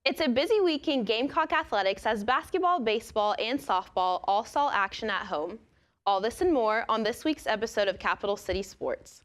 It's a busy week in Gamecock athletics as basketball, baseball, and softball all saw action at home. All this and more on this week's episode of Capital City Sports.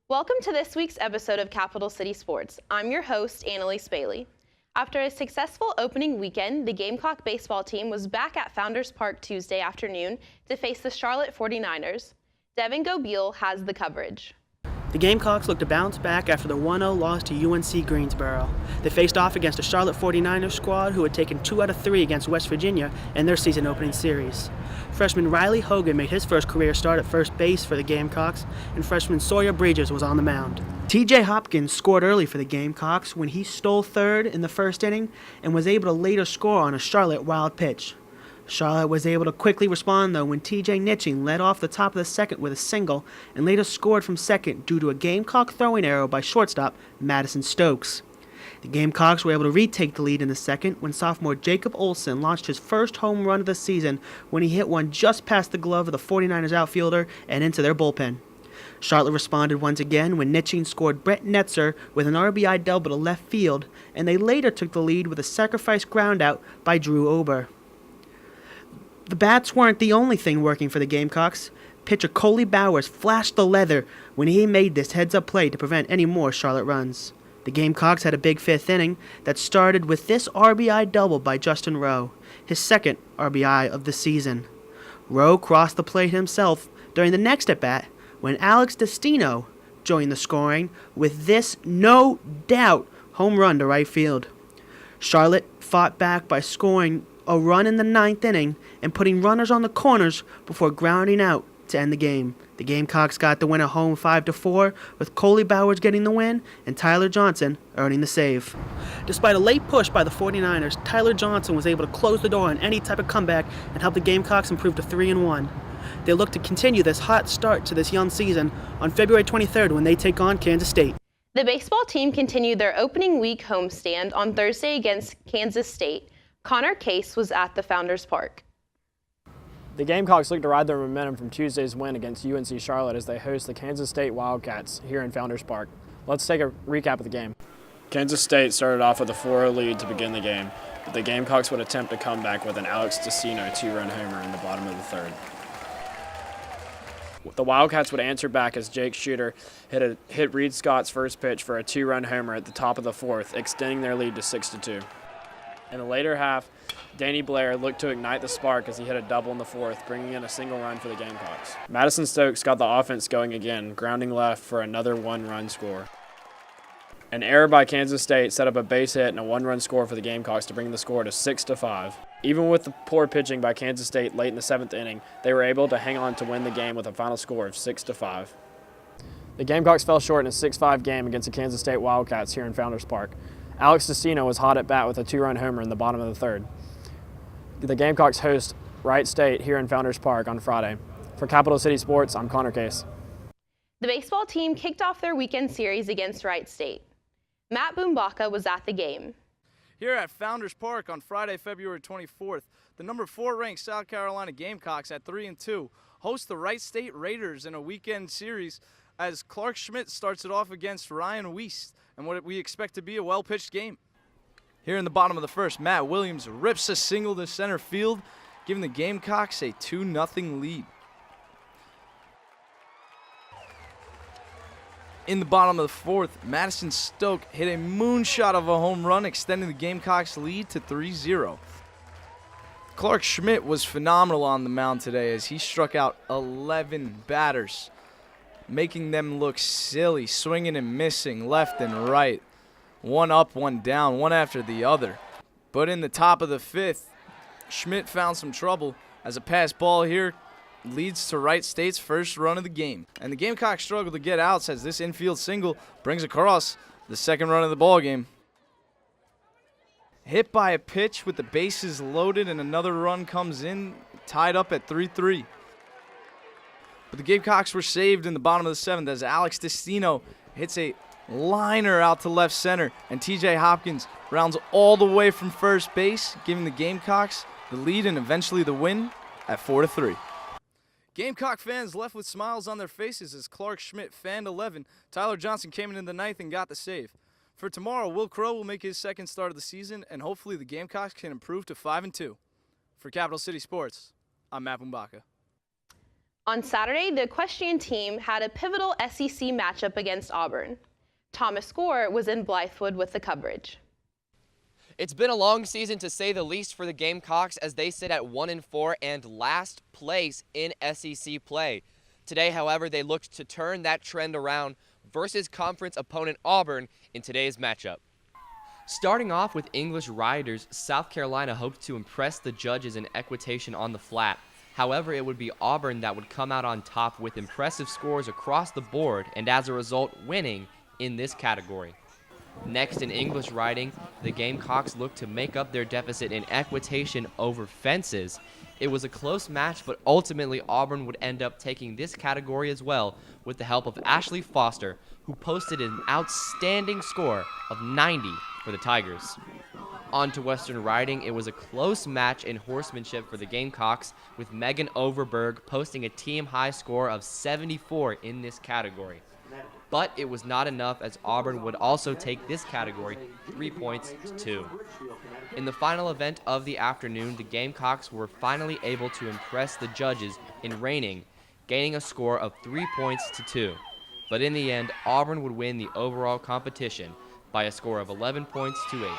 Welcome to this week's episode of Capital City Sports. I'm your host, Analis Bailey. After a successful opening weekend, the Gamecock baseball team was back at Founders Park Tuesday afternoon to face the Charlotte 49ers. Devin Gobeil has the coverage. The Gamecocks looked to bounce back after the 1-0 loss to UNC Greensboro. They faced off against a Charlotte 49ers squad who had taken 2 out of 3 against West Virginia in their season opening series. Freshman Riley Hogan made his first career start at first base for the Gamecocks, and freshman Sawyer Bridges was on the mound. TJ Hopkins scored early for the Gamecocks when he stole third in the first inning and was able to later score on a Charlotte wild pitch. Charlotte was able to quickly respond, though, when TJ Nitching led off the top of the second with a single and later scored from second due to a Gamecock throwing error by shortstop Madison Stokes. The Gamecocks were able to retake the lead in the second when sophomore Jacob Olson launched his first home run of the season when he hit one just past the glove of the 49ers outfielder and into their bullpen. Charlotte responded once again when Nitching scored Brett Netzer with an RBI double to left field, and they later took the lead with a sacrifice groundout by Drew Ober. The bats weren't the only thing working for the Gamecocks. Pitcher Coley Bowers flashed the leather when he made this heads-up play to prevent any more Charlotte runs. The Gamecocks had a big fifth inning that started with this RBI double by Justin Rowe, his second RBI of the season. Rowe crossed the plate himself during the next at-bat when Alex Destino joined the scoring with this no doubt home run to right field. Charlotte fought back by scoring a run in the ninth inning and putting runners on the corners before grounding out to end the game. The Gamecocks got the win at home 5-4, with Coley Bowers getting the win and Tyler Johnson earning the save. Despite a late push by the 49ers, Tyler Johnson was able to close the door on any type of comeback and help the Gamecocks improve to 3-1. They look to continue this hot start to this young season on February 23rd when they take on Kansas State. The baseball team continued their opening week homestand on Thursday against Kansas State. Connor Case was at the Founders Park. The Gamecocks look to ride their momentum from Tuesday's win against UNC Charlotte as they host the Kansas State Wildcats here in Founders Park. Let's take a recap of the game. Kansas State started off with a 4-0 lead to begin the game, but the Gamecocks would attempt to come back with an Alex Destino 2-run homer in the bottom of the third. The Wildcats would answer back as Jake Shooter hit Reed Scott's first pitch for a 2-run homer at the top of the fourth, extending their lead to 6-2. In the later half, Danny Blair looked to ignite the spark as he hit a double in the fourth, bringing in a single run for the Gamecocks. Madison Stokes got the offense going again, grounding left for another 1-run score. An error by Kansas State set up a base hit and a 1-run score for the Gamecocks to bring the score to 6-5. Even with the poor pitching by Kansas State late in the seventh inning, they were able to hang on to win the game with a final score of 6-5. The Gamecocks fell short in a 6-5 game against the Kansas State Wildcats here in Founders Park. Alex Destino was hot at bat with a 2-run homer in the bottom of the third. The Gamecocks host Wright State here in Founders Park on Friday. For Capital City Sports, I'm Connor Case. The baseball team kicked off their weekend series against Wright State. Matt Boombaka was at the game. Here at Founders Park on Friday, February 24th, the number 4 ranked South Carolina Gamecocks at 3-2 host the Wright State Raiders in a weekend series as Clark Schmidt starts it off against Ryan Wiest and what we expect to be a well-pitched game. Here in the bottom of the first, Matt Williams rips a single to center field, giving the Gamecocks a 2-0 lead. In the bottom of the fourth, Madison Stoke hit a moonshot of a home run, extending the Gamecocks' lead to 3-0. Clark Schmidt was phenomenal on the mound today as he struck out 11 batters, making them look silly, swinging and missing left and right. One up, one down, one after the other. But in the top of the fifth, Schmidt found some trouble as a pass ball here leads to Wright State's first run of the game. And the Gamecocks struggle to get outs as this infield single brings across the second run of the ball game. hit by a pitch with the bases loaded, and another run comes in, tied up at 3-3. But the Gamecocks were saved in the bottom of the 7th as Alex Destino hits a liner out to left center, and TJ Hopkins rounds all the way from first base, giving the Gamecocks the lead and eventually the win at 4-3. Gamecock fans left with smiles on their faces as Clark Schmidt fanned 11. Tyler Johnson came in the 9th and got the save. For tomorrow, Will Crow will make his second start of the season, and hopefully the Gamecocks can improve to 5-2. For Capital City Sports, I'm Matt Bumbaka. On Saturday, the equestrian team had a pivotal SEC matchup against Auburn. Thomas Gore was in Blythewood with the coverage. It's been a long season to say the least for the Gamecocks as they sit at 1-4 and last place in SEC play. Today, however, they looked to turn that trend around versus conference opponent Auburn in today's matchup. Starting off with English riders, South Carolina hoped to impress the judges in equitation on the flat. However, it would be Auburn that would come out on top with impressive scores across the board and as a result winning in this category. Next, in English riding, the Gamecocks looked to make up their deficit in equitation over fences. It was a close match, but ultimately Auburn would end up taking this category as well with the help of Ashley Foster, who posted an outstanding score of 90 for the Tigers. On to Western riding, it was a close match in horsemanship for the Gamecocks, with Megan Overberg posting a team-high score of 74 in this category. But it was not enough as Auburn would also take this category 3 points to 2. In the final event of the afternoon, the Gamecocks were finally able to impress the judges in reining, gaining a score of 3 points to 2. But in the end, Auburn would win the overall competition by a score of 11 points to 8.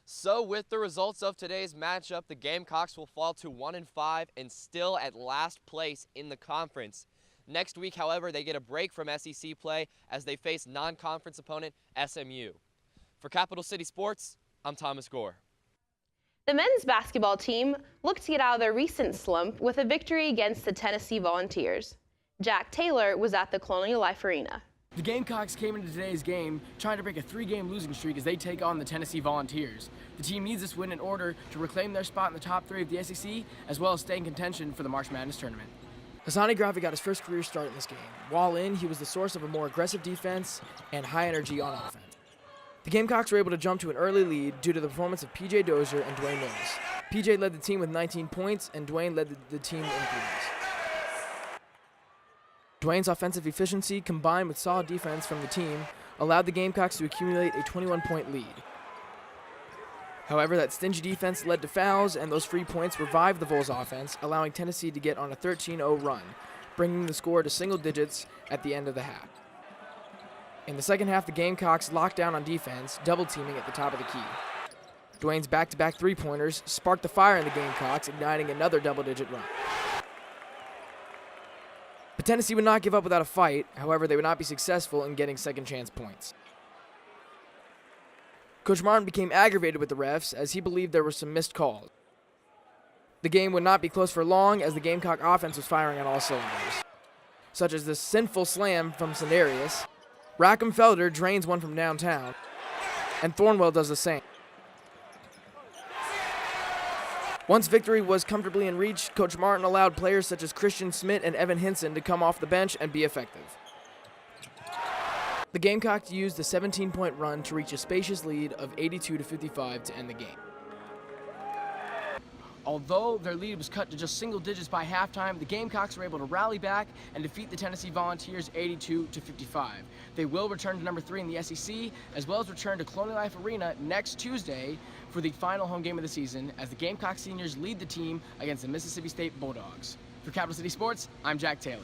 So with the results of today's matchup, the Gamecocks will fall to 1-5 and still at last place in the conference. Next week, however, they get a break from SEC play as they face non-conference opponent SMU. For Capital City Sports, I'm Thomas Gore. The men's basketball team looked to get out of their recent slump with a victory against the Tennessee Volunteers. Jack Taylor was at the Colonial Life Arena. The Gamecocks came into today's game trying to break a 3-game losing streak as they take on the Tennessee Volunteers. The team needs this win in order to reclaim their spot in the top 3 of the SEC, as well as stay in contention for the March Madness tournament. Hassani Gravi got his first career start in this game. While in, he was the source of a more aggressive defense and high energy on offense. The Gamecocks were able to jump to an early lead due to the performance of PJ Dozier and Dwayne Mills. PJ led the team with 19 points, and Dwayne led the team in threes. Dwayne's offensive efficiency combined with solid defense from the team allowed the Gamecocks to accumulate a 21-point lead. However, that stingy defense led to fouls, and those free points revived the Vols offense, allowing Tennessee to get on a 13-0 run, bringing the score to single digits at the end of the half. In the second half, the Gamecocks locked down on defense, double-teaming at the top of the key. Dwayne's back-to-back three-pointers sparked the fire in the Gamecocks, igniting another double-digit run. But Tennessee would not give up without a fight. However, they would not be successful in getting second-chance points. Coach Martin became aggravated with the refs as he believed there were some missed calls. The game would not be close for long as the Gamecock offense was firing on all cylinders, such as this sinful slam from Sandarius. Rackham Felder drains one from downtown, and Thornwell does the same. Once victory was comfortably in reach, Coach Martin allowed players such as Christian Smith and Evan Hinson to come off the bench and be effective. The Gamecocks used the 17-point run to reach a spacious lead of 82-55 to end the game. Although their lead was cut to just single digits by halftime, the Gamecocks were able to rally back and defeat the Tennessee Volunteers 82-55. They will return to number 3 in the SEC, as well as return to Colonial Life Arena next Tuesday for the final home game of the season, as the Gamecock seniors lead the team against the Mississippi State Bulldogs. For Capital City Sports, I'm Jack Taylor.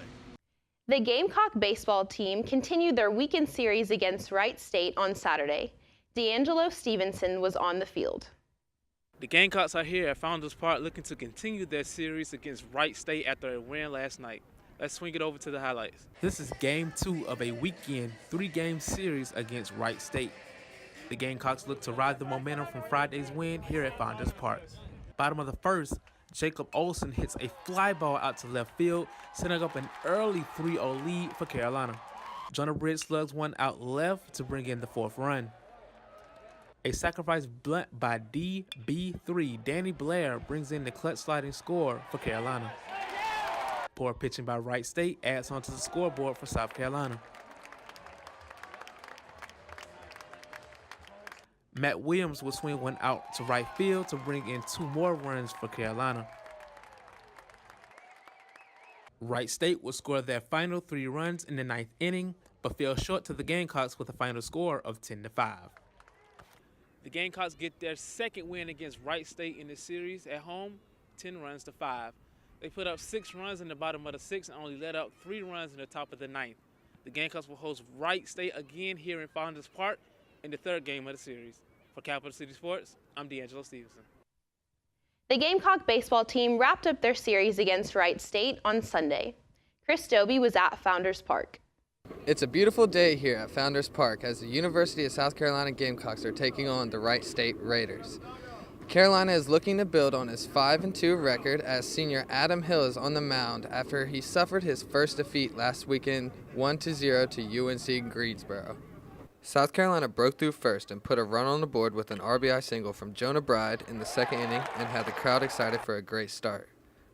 The Gamecock baseball team continued their weekend series against Wright State on Saturday. DeAngelo Stevenson was on the field. The Gamecocks are here at Founders Park looking to continue their series against Wright State after a win last night. Let's swing it over to the highlights. This is game 2 of a weekend 3-game series against Wright State. The Gamecocks look to ride the momentum from Friday's win here at Founders Park. Bottom of the first, Jacob Olsen hits a fly ball out to left field, setting up an early 3-0 lead for Carolina. Jonah Britt slugs one out left to bring in the 4th run. A sacrifice blunt by DB3, Danny Blair, brings in the clutch sliding score for Carolina. Poor pitching by Wright State adds onto the scoreboard for South Carolina. Matt Williams will swing one out to right field to bring in 2 more runs for Carolina. Wright State will score their final 3 runs in the 9th inning, but fell short to the Gamecocks with a final score of 10-5. The Gamecocks get their second win against Wright State in the series at home, 10-5. They put up 6 runs in the bottom of the 6th and only let up 3 runs in the top of the 9th. The Gamecocks will host Wright State again here in Founders Park in the 3rd game of the series. For Capital City Sports, I'm DeAngelo Stevenson. The Gamecock baseball team wrapped up their series against Wright State on Sunday. Chris Doby was at Founders Park. It's a beautiful day here at Founders Park as the University of South Carolina Gamecocks are taking on the Wright State Raiders. Carolina is looking to build on his 5-2 record as senior Adam Hill is on the mound after he suffered his first defeat last weekend 1-0 to UNC Greensboro. South Carolina broke through first and put a run on the board with an RBI single from Jonah Bride in the 2nd inning and had the crowd excited for a great start.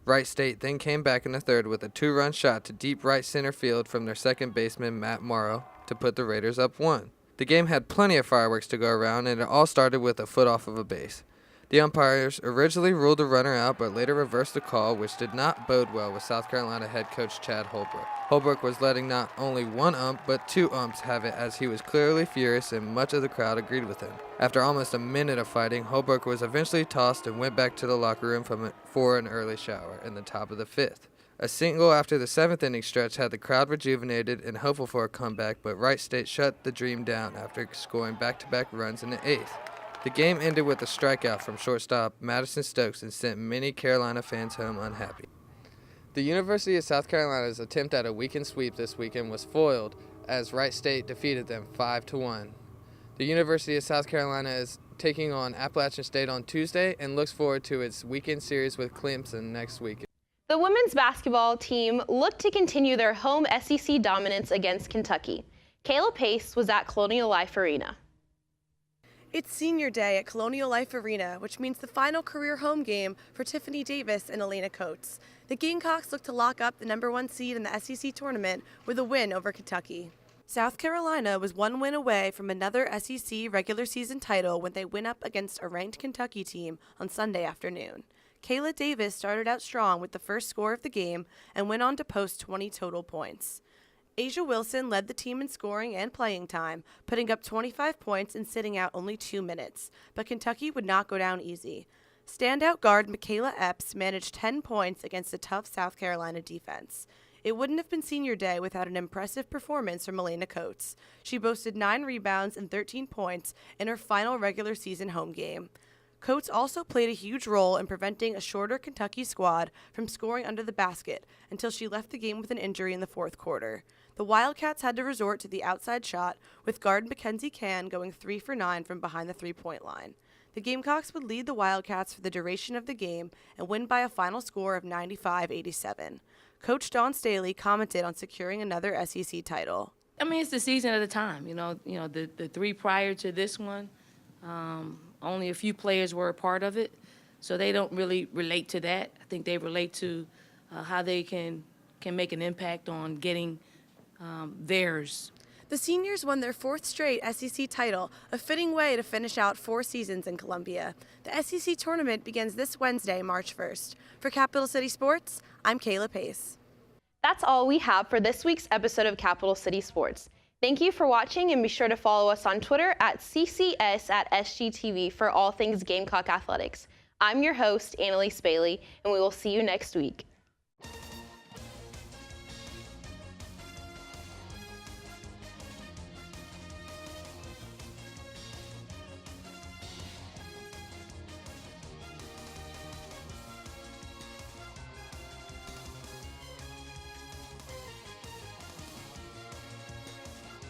Wright State then came back in the 3rd with a 2-run shot to deep right center field from their 2nd baseman Matt Morrow to put the Raiders up 1. The game had plenty of fireworks to go around and it all started with a foot off of a base. The umpires originally ruled the runner out but later reversed the call, which did not bode well with South Carolina head coach Chad Holbrook. Holbrook was letting not only one ump but 2 umps have it as he was clearly furious and much of the crowd agreed with him. After almost a minute of fighting, Holbrook was eventually tossed and went back to the locker room for an early shower in the top of the 5th. A single after the 7th inning stretch had the crowd rejuvenated and hopeful for a comeback, but Wright State shut the dream down after scoring back-to-back runs in the 8th. The game ended with a strikeout from shortstop Madison Stokes and sent many Carolina fans home unhappy. The University of South Carolina's attempt at a weekend sweep this weekend was foiled as Wright State defeated them 5-1. The University of South Carolina is taking on Appalachian State on Tuesday and looks forward to its weekend series with Clemson next weekend. The women's basketball team looked to continue their home SEC dominance against Kentucky. Kayla Pace was at Colonial Life Arena. It's senior day at Colonial Life Arena, which means the final career home game for Tiffany Davis and Elena Coates. The Gamecocks look to lock up the #1 seed in the SEC tournament with a win over Kentucky. South Carolina was 1 win away from another SEC regular season title when they went up against a ranked Kentucky team on Sunday afternoon. Kayla Davis started out strong with the first score of the game and went on to post 20 total points. Asia Wilson led the team in scoring and playing time, putting up 25 points and sitting out only 2 minutes, but Kentucky would not go down easy. Standout guard Michaela Epps managed 10 points against a tough South Carolina defense. It wouldn't have been senior day without an impressive performance from Elena Coates. She boasted 9 rebounds and 13 points in her final regular season home game. Coates also played a huge role in preventing a shorter Kentucky squad from scoring under the basket until she left the game with an injury in the 4th quarter. The Wildcats had to resort to the outside shot, with guard Mackenzie Cann going 3 for 9 from behind the 3-point line. The Gamecocks would lead the Wildcats for the duration of the game and win by a final score of 95-87. Coach Dawn Staley commented on securing another SEC title. I mean, it's the season at a time. The 3 prior to this one, only a few players were a part of it, so they don't really relate to that. I think they relate to how they can make an impact on getting theirs. The seniors won their 4th straight SEC title, a fitting way to finish out 4 seasons in Columbia. The SEC tournament begins this Wednesday, March 1st. For Capital City Sports, I'm Kayla Pace. That's all we have for this week's episode of Capital City Sports. Thank you for watching, and be sure to follow us on Twitter at CCS@SGTV for all things Gamecock athletics. I'm your host, Analis Bailey, and we will see you next week.